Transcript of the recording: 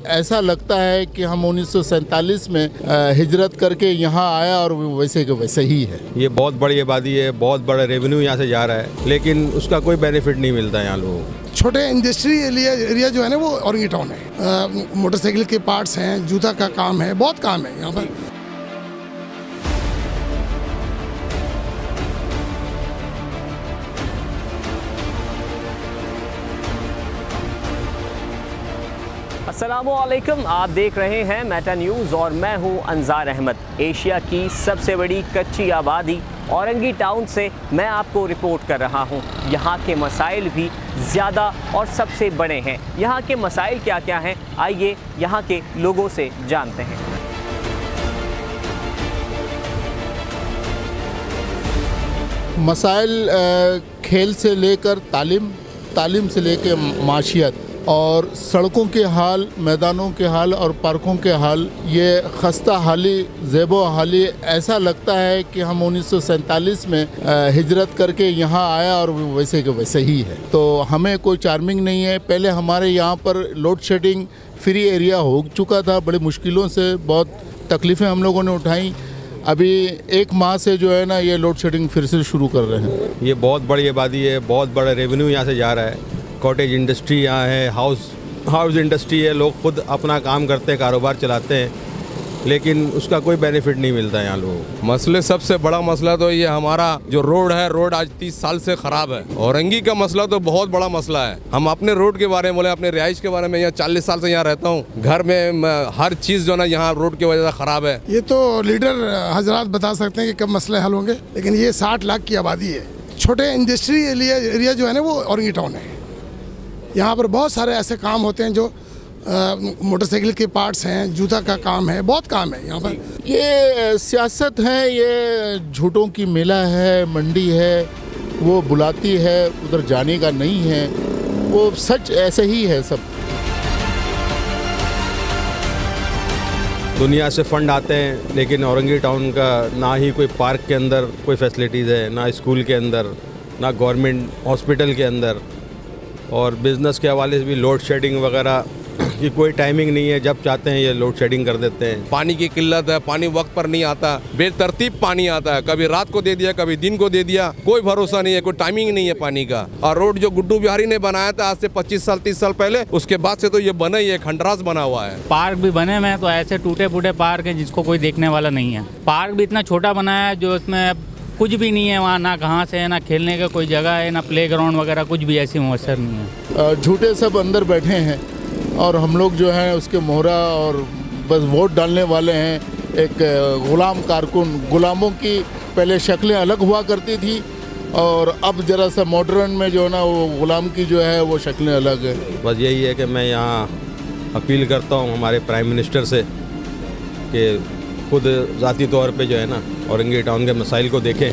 ऐसा लगता है कि हम 1947 में हिजरत करके यहाँ आया और वैसे के वैसे ही है। ये बहुत बड़ी आबादी है, बहुत बड़ा रेवेन्यू यहाँ से जा रहा है, लेकिन उसका कोई बेनिफिट नहीं मिलता यहाँ लोगों को। छोटे इंडस्ट्री एरिया जो है ना वो औरंगी टाउन है। मोटरसाइकिल के पार्ट्स हैं, जूता का काम है, बहुत काम है यहाँ पर। अस्सलामुअलैकुम, आप देख रहे हैं मेटा न्यूज़ और मैं हूं अंजार अहमद। एशिया की सबसे बड़ी कच्ची आबादी औरंगी टाउन से मैं आपको रिपोर्ट कर रहा हूं। यहां के मसाइल भी ज़्यादा और सबसे बड़े हैं। यहां के मसाइल क्या क्या हैं, आइए यहां के लोगों से जानते हैं। मसाइल खेल से लेकर तालीम से लेकर माशियत और सड़कों के हाल, मैदानों के हाल और पार्कों के हाल, ये खस्ता हाली, ज़ेबो हाली। ऐसा लगता है कि हम 1947 में हिजरत करके यहाँ आया और वैसे के वैसे ही है। तो हमें कोई चार्मिंग नहीं है। पहले हमारे यहाँ पर लोड शेडिंग फ्री एरिया हो चुका था, बड़ी मुश्किलों से बहुत तकलीफ़ें हम लोगों ने उठाई। अभी 1 माह से जो है ना ये लोड शेडिंग फिर से शुरू कर रहे हैं। ये बहुत बड़ी आबादी है, बहुत बड़ा रेवेन्यू यहाँ से जा रहा है। कॉटेज इंडस्ट्री यहाँ है, हाउस इंडस्ट्री है, लोग खुद अपना काम करते हैं, कारोबार चलाते हैं, लेकिन उसका कोई बेनिफिट नहीं मिलता यहाँ लोगों को। मसले सबसे बड़ा मसला तो ये हमारा जो रोड है, रोड आज 30 साल से ख़राब है। औरंगी का मसला तो बहुत बड़ा मसला है। हम अपने रोड के बारे में बोले, अपने रिहाइश के बारे में, यहाँ 40 साल से यहाँ रहता हूँ। घर में हर चीज़ जो है ना यहाँ रोड की वजह से ख़राब है। ये तो लीडर हजरात बता सकते हैं कि कब मसले हल होंगे, लेकिन ये 60 लाख की आबादी है। छोटे इंडस्ट्री एरिया जो है ना वो औरंगी टाउन है। यहाँ पर बहुत सारे ऐसे काम होते हैं जो मोटरसाइकिल के पार्ट्स हैं, जूता का काम है, बहुत काम है यहाँ पर। ये सियासत है, ये झूठों की मेला है, मंडी है, वो बुलाती है, उधर जाने का नहीं है। वो सच ऐसे ही है सब। दुनिया से फंड आते हैं, लेकिन औरंगी टाउन का ना ही कोई पार्क के अंदर कोई फैसिलिटीज़ है, ना स्कूल के अंदर, ना गवर्नमेंट हॉस्पिटल के अंदर। और बिज़नेस के हवाले से भी लोड शेडिंग वगैरह की कोई टाइमिंग नहीं है, जब चाहते हैं ये लोड शेडिंग कर देते हैं। पानी की किल्लत है, पानी वक्त पर नहीं आता, बेतरतीब पानी आता है, कभी रात को दे दिया, कभी दिन को दे दिया, कोई भरोसा नहीं है, कोई टाइमिंग नहीं है पानी का। और रोड जो गुड्डू बिहारी ने बनाया था आज से 25 साल 30 साल पहले, उसके बाद से तो ये बना ही है, खंडरास बना हुआ है। पार्क भी बने हुए हैं तो ऐसे टूटे फूटे पार्क है जिसको कोई देखने वाला नहीं है। पार्क भी इतना छोटा बनाया है जो उसमें कुछ भी नहीं है, वहाँ ना घास है, ना खेलने का कोई जगह है, ना प्लेग्राउंड वगैरह कुछ भी ऐसी मुयसर नहीं है। झूठे सब अंदर बैठे हैं और हम लोग जो हैं उसके मोहरा और बस वोट डालने वाले हैं। एक गुलाम कारकुन, गुलामों की पहले शक्लें अलग हुआ करती थी और अब ज़रा सा मॉडर्न में जो है ना वो गुलाम की जो है वो शक्लें अलग है। बस यही है कि मैं यहाँ अपील करता हूँ हमारे प्राइम मिनिस्टर से कि खुद ज़ाती तौर पे जो है ना औरंगी टाउन के मसाइल को देखें